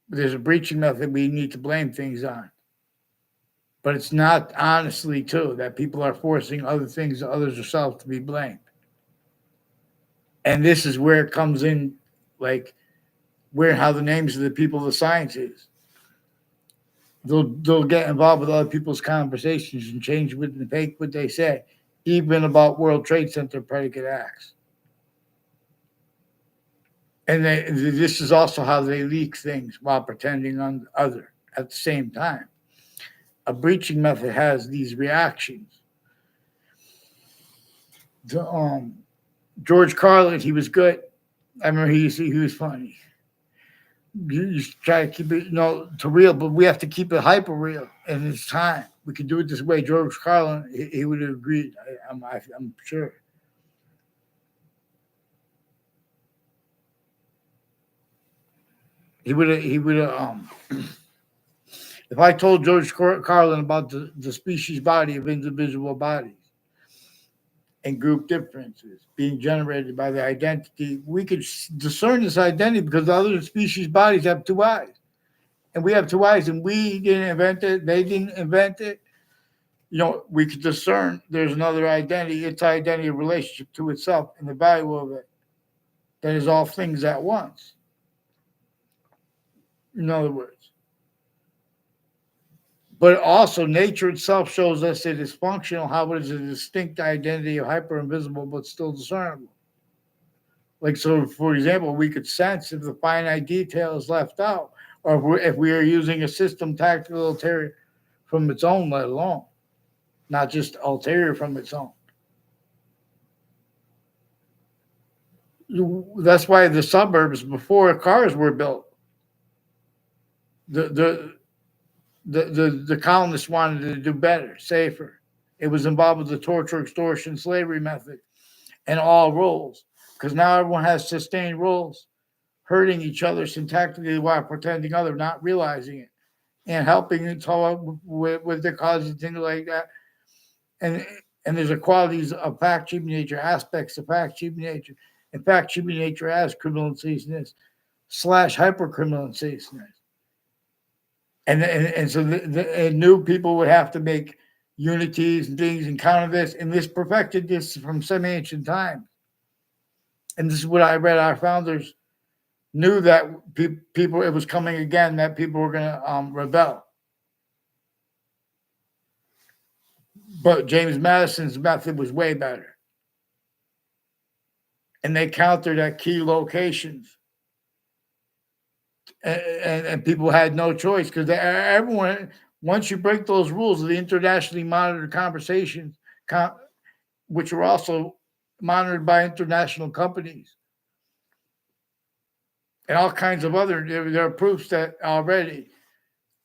there's a breaching method we need to blame things on. But it's not honestly too that people are forcing other things, others themselves, to be blamed. And this is where it comes in, like where and how the names of the people of the science is. They'll get involved with other people's conversations and change what and fake what they say, even about World Trade Center predicate acts. And this is also how they leak things while pretending on other at the same time. A breaching method has these reactions. George Carlin, he was good. I remember he was funny. You try to keep it, to real, but we have to keep it hyper real. And it's time. We could do it this way. George Carlin, he would have agreed. I'm sure. He would have. If I told George Carlin about the species body of individual bodies and group differences being generated by the identity, we could discern this identity because the other species bodies have two eyes. And we have two eyes, and we didn't invent it. They didn't invent it. We could discern there's another identity, its identity, relationship to itself, and the value of it. That is all things at once. In other words. But also, nature itself shows us it is functional, how it is a distinct identity of hyper-invisible, but still discernible. Like, so, for example, we could sense if the finite detail is left out, or if we are using a system tactical ulterior from its own, let alone, not just ulterior from its own. That's why the suburbs, before cars were built, the colonists wanted to do better, safer. It was involved with the torture, extortion, slavery method, and all roles. Because now everyone has sustained roles, hurting each other syntactically while pretending other, not realizing it, and helping each other with their causes, things like that. And there's a qualities of fact cheaping nature, aspects of fact cheaping nature. In fact, cheaping nature as criminal incestuous / hyper criminal incestuous. And so the new people would have to make unities and things and counter this. And this perfected this from semi-ancient times. And this is what I read. Our founders knew that people, it was coming again, that people were going to rebel. But James Madison's method was way better. And they countered at key locations. And people had no choice because everyone, once you break those rules of the internationally monitored conversations, which were also monitored by international companies and all kinds of other, there are proofs that already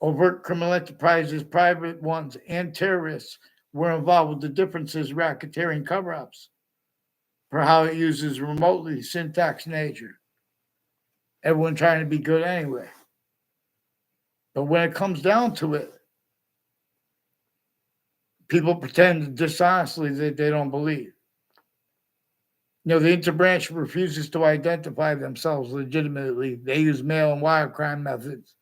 overt criminal enterprises, private ones, and terrorists were involved with the differences, racketeering cover-ups for how it uses remotely syntax nature. Everyone trying to be good anyway. But when it comes down to it, people pretend dishonestly that they don't believe. The interbranch refuses to identify themselves legitimately. They use mail and wire crime methods.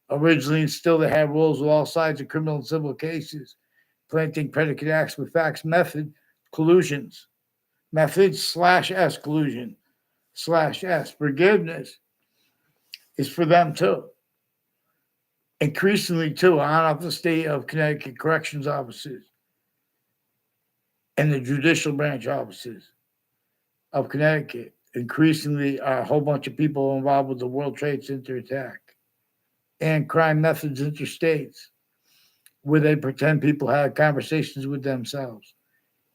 Originally, and still they have roles with all sides of criminal and civil cases, planting predicate acts with facts, collusions, methods /S collusion /S. Forgiveness is for them too. Increasingly too, on up the state of Connecticut corrections offices and the judicial branch offices of Connecticut. increasingly are a whole bunch of people involved with the World Trade Center attack and crime methods interstates, where they pretend people had conversations with themselves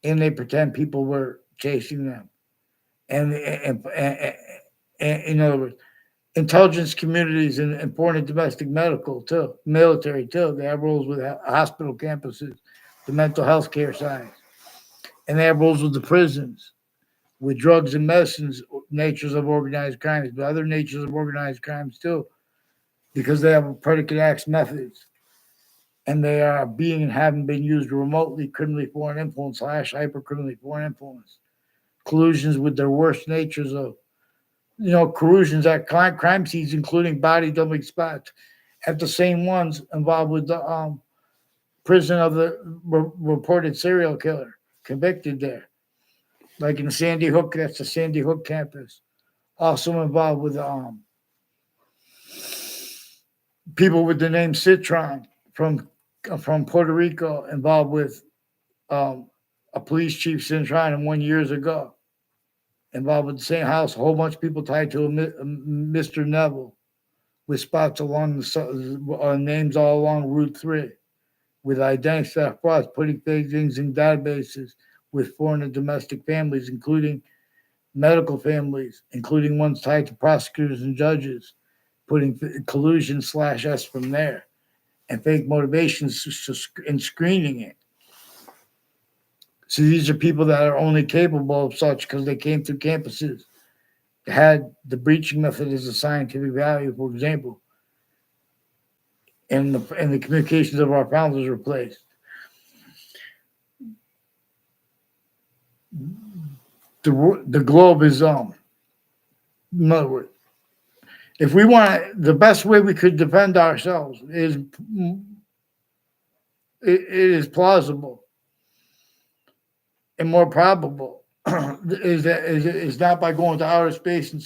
and they pretend people were chasing them. And in other words, intelligence communities and foreign and domestic medical too, military too. They have roles with hospital campuses, the mental health care side, and they have roles with the prisons, with drugs and medicines, natures of organized crimes, but other natures of organized crimes too, because they have predicate acts methods, and they are being and having been used remotely, criminally foreign influence / hyper criminally foreign influence, collusions with their worst natures of collusions at crime scenes, including body dumping spots, at the same ones involved with the prison of the reported serial killer convicted there, like in Sandy Hook. That's the Sandy Hook campus. Also involved with people with the name Citron from Puerto Rico, involved with a police chief Citron, and 1 years ago, involved with the same house. A whole bunch of people tied to a Mr. Neville, with spots along the names all along Route 3, with identity theft frauds, putting things in databases with foreign and domestic families, including medical families, including ones tied to prosecutors and judges, putting collusion / S from there, and fake motivations and screening it. So these are people that are only capable of such because they came through campuses, had the breaching method as a scientific value, for example, and the communications of our founders were placed. The globe is in other words, if we want the best way we could defend ourselves it is plausible and more probable is not by going to outer space and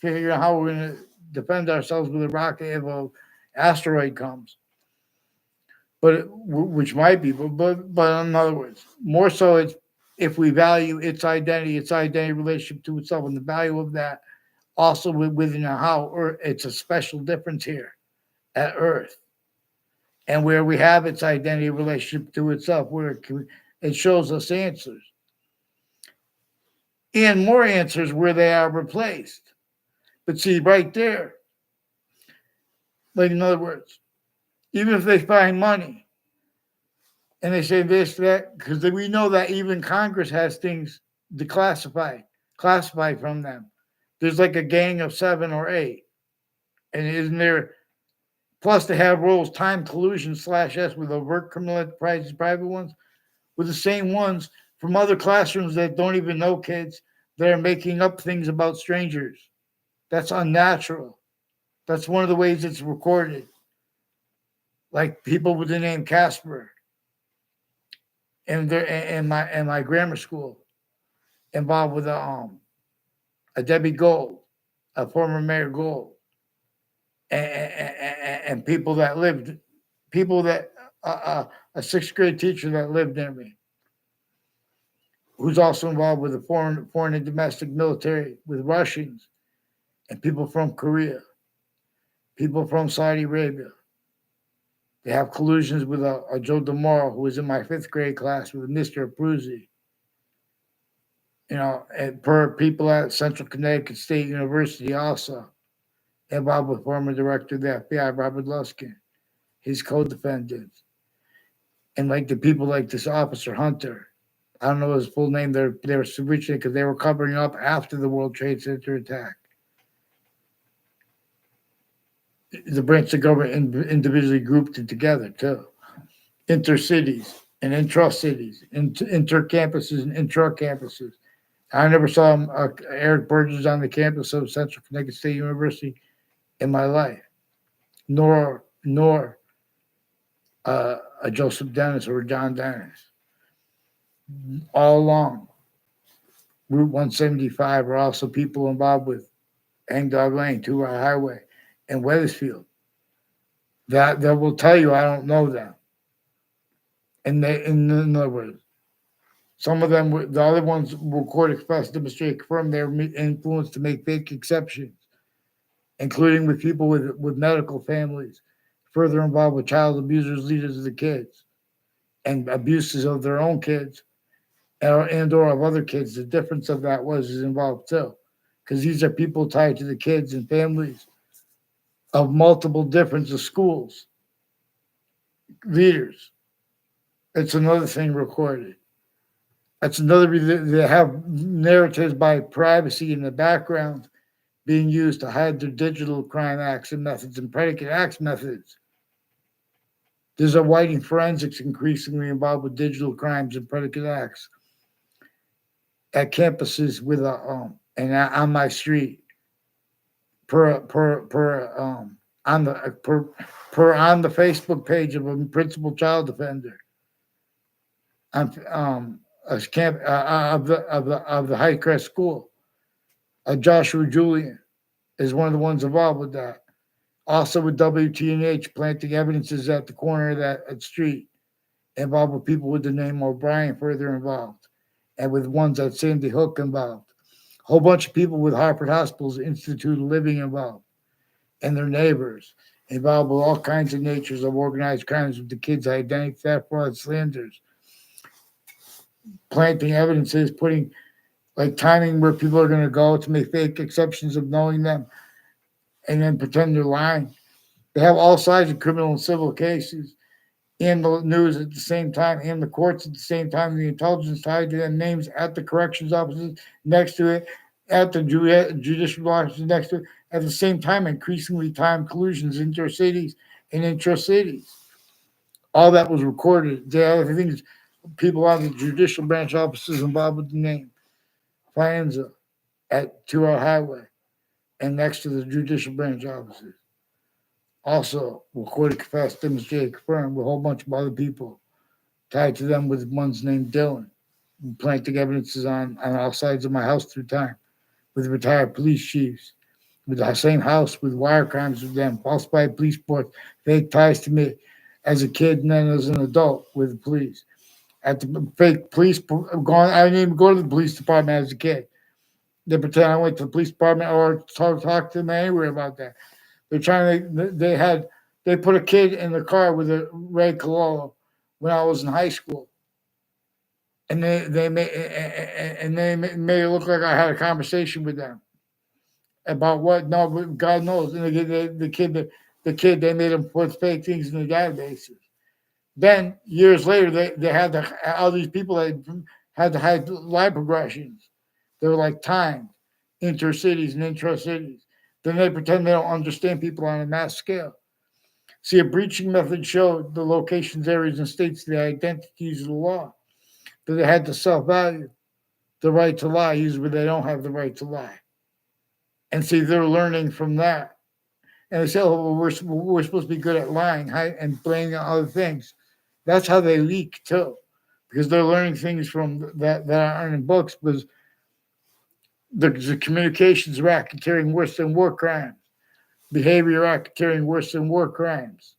figuring out how we're going to defend ourselves with a rocket if an asteroid comes, but which might be, but in other words, more so it's if we value its identity relationship to itself, and the value of that also within how Earth, it's a special difference here at Earth, and where we have its identity relationship to itself, where it shows us answers. And more answers where they are replaced. But see, right there, like in other words, even if they find money and they say this, that, because we know that even Congress has things declassified, classified from them. There's like a gang of 7 or 8. And isn't there, plus they have roles, time collusion / S with overt criminal enterprises, private ones, with the same ones from other classrooms that don't even know kids. They're making up things about strangers. That's unnatural. That's one of the ways it's recorded. Like people with the name Casper and my grammar school, involved with a Debbie Gold, a former Mayor Gold, and people that a 6th grade teacher that lived near me, who's also involved with the foreign and domestic military, with Russians and people from Korea, people from Saudi Arabia. They have collusions with a Joe DeMoro, who was in my 5th grade class with Mr. Abruzzi. And per people at Central Connecticut State University also, involved with former director of the FBI, Robert Luskin, his co-defendants. And like the people like this Officer Hunter, I don't know his full name. They were reaching because they were covering up after the World Trade Center attack. The branch of government individually grouped it together too. Intercities and intra-cities, inter-campuses and intra-campuses. I never saw Eric Burgess on the campus of Central Connecticut State University in my life, nor a Joseph Dennis or a John Dennis. All along Route 175 are also people involved with Hangdog Lane, 2-Ride Highway, and Weathersfield. That will tell you I don't know them. And in other words, Some of them, the other ones were court express, demonstrate, confirm they were influenced to make fake exceptions, including with people with medical families, further involved with child abusers, leaders of the kids, and abuses of their own kids and or of other kids. The difference of that is involved too, because these are people tied to the kids and families of multiple different schools, leaders. It's another thing recorded. That's another reason they have narratives by privacy in the background being used to hide their digital crime acts and methods and predicate acts methods. There's a whiting forensics increasingly involved with digital crimes and predicate acts at campuses with and on my street on the Facebook page of a principal child defender on a camp of the Highcrest School. Joshua Julian is one of the ones involved with that. Also with WTNH planting evidences at the corner of that street, involved with people with the name O'Brien further involved, and with ones at Sandy Hook involved. A whole bunch of people with Harvard Hospital's Institute of Living involved, and their neighbors involved with all kinds of natures of organized crimes with the kids' identity theft, fraud, slanders, planting evidences, putting like timing where people are going to go to make fake exceptions of knowing them, and then pretend they're lying. They have all sides of criminal and civil cases in the news at the same time, in the courts at the same time, the intelligence tied to their names at the corrections offices next to it, at the judicial offices next to it, at the same time, increasingly timed collusions inter-cities and intra-cities. All that was recorded. The other things, people on the judicial branch offices involved with the name Fianza at 2R Highway and next to the judicial branch offices. Also, recorded, confessed, demonstrated, confirmed with a whole bunch of other people tied to them with one's named Dylan, planting evidences on all sides of my house through time, with retired police chiefs, with the same house, with wire crimes with them, falsified police reports, fake ties to me as a kid and then as an adult with the police. At the fake police, I didn't even go to the police department as a kid. They pretend I went to the police department or talk to them anywhere about that. They're trying to. They put a kid in the car with a red Corolla when I was in high school, and they made it look like I had a conversation with them about what. No, God knows. And the kid they made him put fake things in the databases. Then years later, they had all these people that had to hide line progressions. They were like timed inter-cities and intra-cities. Then they pretend they don't understand people on a mass scale. See, a breaching method showed the locations, areas, and states the identities of the law. That they had to self-value the right to lie, usually when they don't have the right to lie. And see, they're learning from that. And they say, oh, well, we're supposed to be good at lying and blaming on other things. That's how they leak, too. Because they're learning things from that aren't in books, because the communications racketeering worse than war crimes. Behavior racketeering worse than war crimes.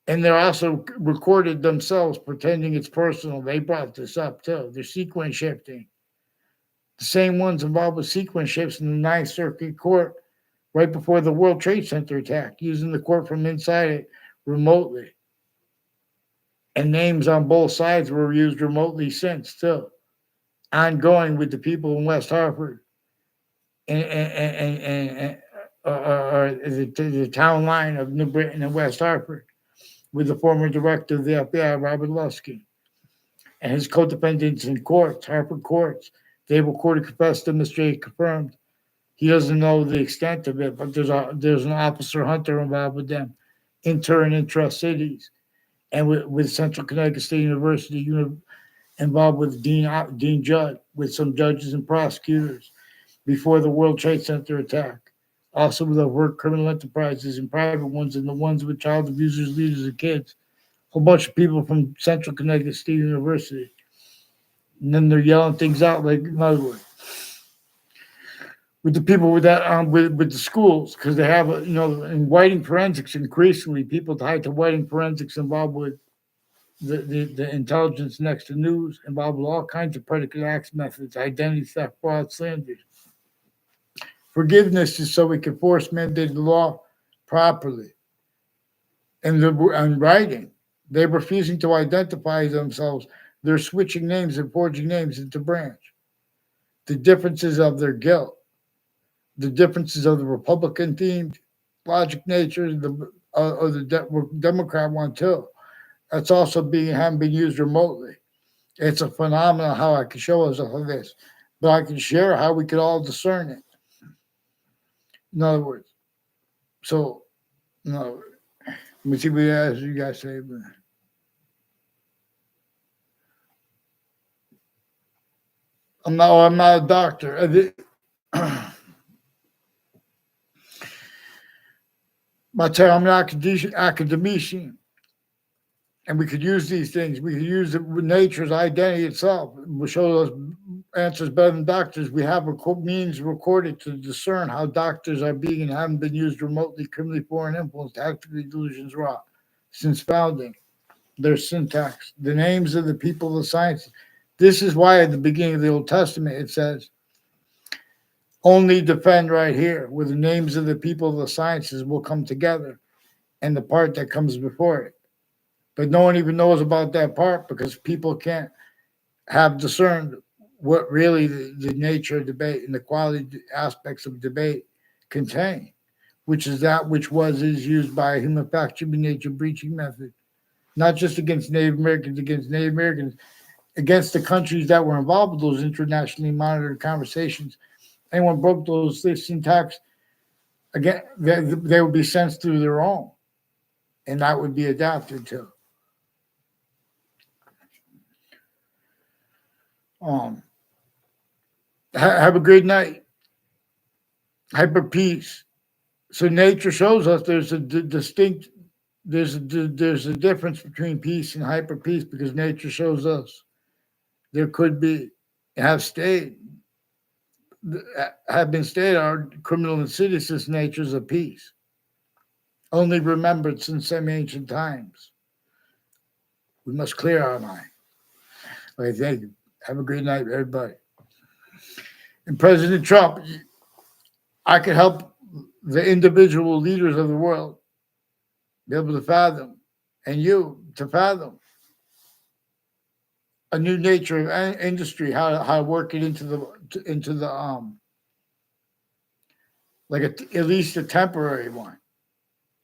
And they're also recorded themselves pretending it's personal. They brought this up too. They're sequence shifting. The same ones involved with sequence shifts in the Ninth Circuit Court right before the World Trade Center attack, using the court from inside it remotely. And names on both sides were used remotely since too. Ongoing with the people in West Hartford and the town line of New Britain and West Hartford with the former director of the FBI, Robert Lusky, and his co-defendants in courts, Hartford courts. They were court confessed, demonstrated, confirmed. He doesn't know the extent of it, but there's an officer Hunter involved with them, inter and intra-cities, and with Central Connecticut State University involved with Dean Judd, with some judges and prosecutors before the World Trade Center attack. Also with overt criminal enterprises and private ones and the ones with child abusers, leaders, and kids. A whole bunch of people from Central Connecticut State University. And then they're yelling things out like another way. With the people with that, with the schools, because they have, in whiting forensics, increasingly people tied to whiting forensics involved with the intelligence next to news, involved with all kinds of predicate acts methods, identity theft, fraud, slander. Forgiveness is so we can force mandated law properly. And writing, they're refusing to identify themselves. They're switching names and forging names into branch. The differences of their guilt, the differences of the Republican themed logic nature, or the Democrat one too. That's also having been used remotely. It's a phenomenon how I can show us all of this, but I can share how we could all discern it. In other words, so no, let me see what you guys say. I'm not a doctor. But I'm an academician, and we could use these things. We could use nature's identity itself. Will show us answers better than doctors. We have means recorded to discern how doctors are being and haven't been used remotely, criminally, foreign influence, tactically, delusions wrought since founding. Their syntax, the names of the people of the sciences. This is why at the beginning of the Old Testament it says, only defend right here, where the names of the people of the sciences will come together and the part that comes before it. But no one even knows about that part because people can't have discerned what really the nature of debate and the quality aspects of debate contain, which is that which is used by a human fact human nature breaching method, not just against Native Americans, against the countries that were involved with those internationally monitored conversations. Anyone broke those syntax, again, they would be sensed through their own, and that would be adapted to. Have a great night. Hyper peace. So nature shows us there's a distinct, there's a difference between peace and hyper peace because nature shows us there could be, have been stated our criminal and seditious natures of peace, only remembered since some ancient times. We must clear our mind. Okay, thank you. Have a great night, everybody. And President Trump, I could help the individual leaders of the world be able to fathom, and you to fathom a new nature of industry, how to work it into the like at least a temporary one.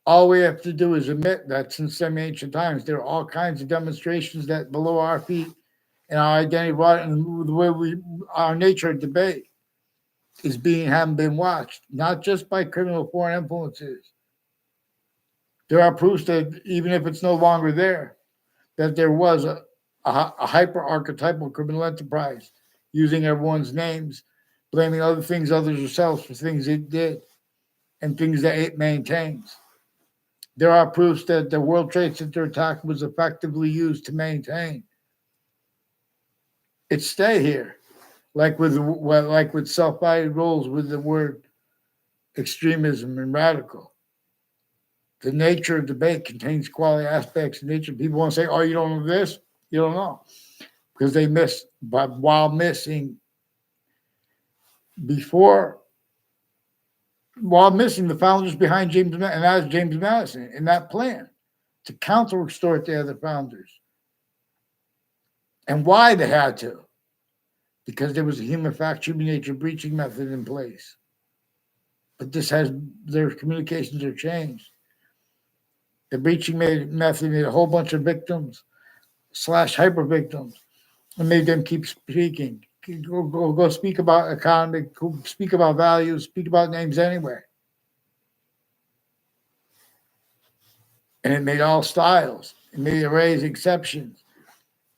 All we have to do is admit that since some ancient times, there are all kinds of demonstrations that below our feet and our identity, and the way our nature of debate haven't been watched, not just by criminal foreign influences. There are proofs that even if it's no longer there, that there was a hyper archetypal criminal enterprise using everyone's names, blaming other things, others themselves for things it did and things that it maintains. There are proofs that the World Trade Center attack was effectively used to maintain its stay here, like with self-guided roles with the word extremism and radical. The nature of debate contains quality aspects of nature. People want to say, "Oh, you don't know this, you don't know," because they miss, but while missing the founders behind James and that is James Madison in that plan to counter extort the other founders. And why they had to? Because there was a human fact, human nature breaching method in place. But their communications are changed. The breaching method made a whole bunch of victims / hyper victims and made them keep speaking. Go speak about economy, speak about values, speak about names anyway. And it made all styles. It made arrays exceptions.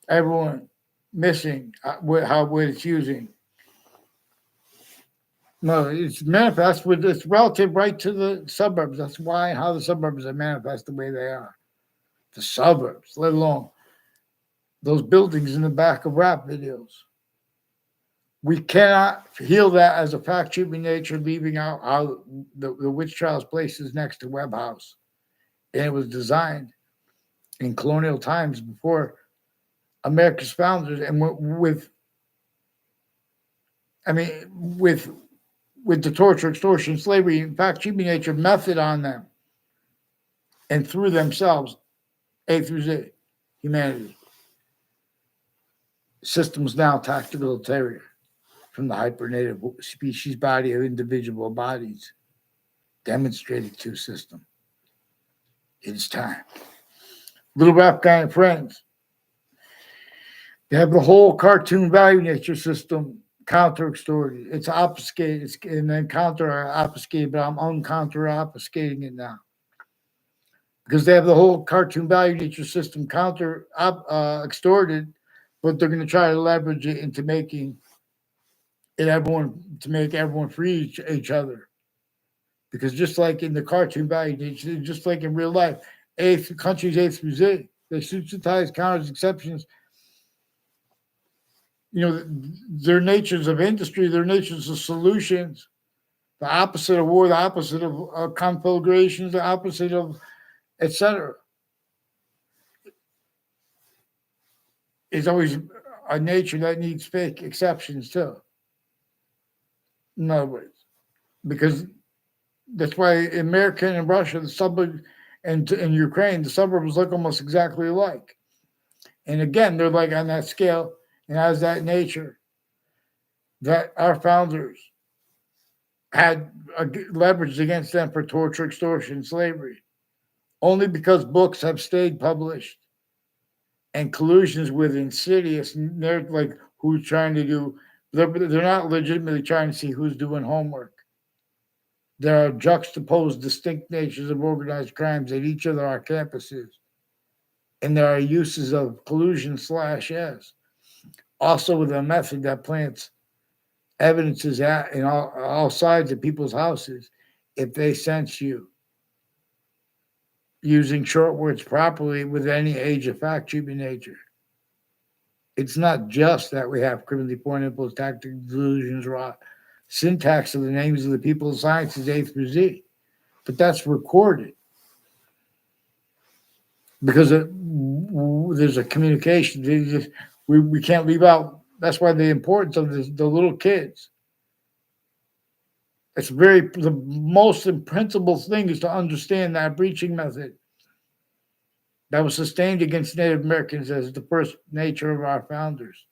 Everyone missing what it's using. No, it's manifest with it's relative right to the suburbs. That's why and how the suburbs are manifest the way they are. The suburbs, let alone those buildings in the back of rap videos. We cannot heal that as a fact human nature, leaving out how the witch trials places next to Webb House. And it was designed in colonial times before America's founders, and with the torture, extortion, slavery, in fact, human nature method on them, and through themselves, A through Z, humanity. Systems now tactiliterian from the hypernative species body of individual bodies, demonstrated to system. It's time. Little rap guy and friends. They have the whole cartoon value nature system counter extorted. It's obfuscated, and then counter obfuscated, but I'm uncounter obfuscating it now. Because they have the whole cartoon value nature system counter extorted, but they're going to try to leverage it into making it to make everyone free each other. Because just like in the cartoon value nature, just like in real life, countries A through Z, they subsidize counters, exceptions. Their natures of industry, their natures of solutions, the opposite of war, the opposite of conflagrations, the opposite of etc. Is always a nature that needs fake exceptions too. In other words, because that's why in America and Russia, the suburb, and in Ukraine, the suburbs look almost exactly alike. And again, they're like on that scale and has that nature that our founders had leveraged against them for torture, extortion, slavery. Only because books have stayed published and collusions with insidious, they're like who's trying to do, they're not legitimately trying to see who's doing homework. There are juxtaposed distinct natures of organized crimes at each of our campuses. And there are uses of collusion/S. Also with a method that plants evidences in all sides of people's houses if they sense you. Using short words properly with any age of fact, human nature. It's not just that we have criminally born impulse, tactics, delusions, raw syntax of the names of the people of sciences A through Z, but that's recorded because there's a communication. We can't leave out. That's why the importance of the little kids. It's the most principal thing is to understand that breaching method that was sustained against Native Americans as the first nature of our founders,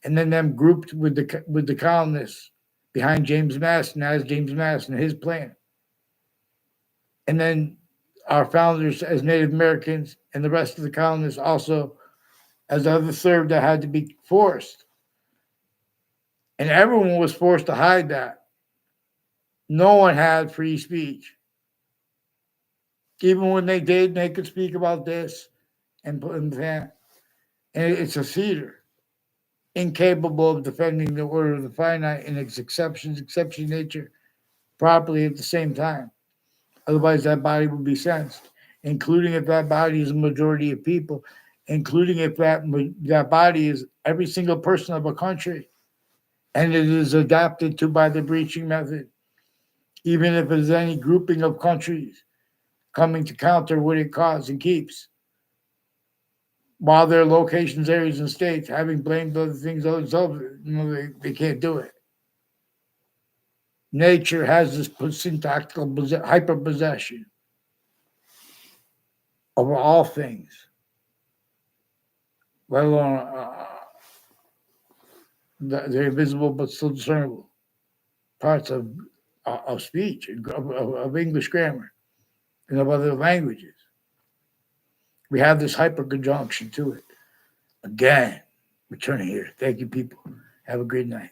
and then them grouped with the colonists behind James Madison as James Madison, his plan, and then our founders as Native Americans and the rest of the colonists also as the other third that had to be forced, and everyone was forced to hide that. No one had free speech. Even when they did, they could speak about this and that. And it's a theater, incapable of defending the order of the finite and its exception nature properly at the same time. Otherwise, that body would be sensed, including if that body is a majority of people, including if that body is every single person of a country, and it is adapted to by the breaching method, even if it is any grouping of countries coming to counter what it caused and keeps. While their locations, areas, and states, having blamed other things on themselves, they can't do it. Nature has this syntactical hyperpossession over all things, let alone the invisible but still discernible parts of speech, of English grammar, and of other languages. We have this hyperconjunction to it. Again, returning here. Thank you, people. Have a great night.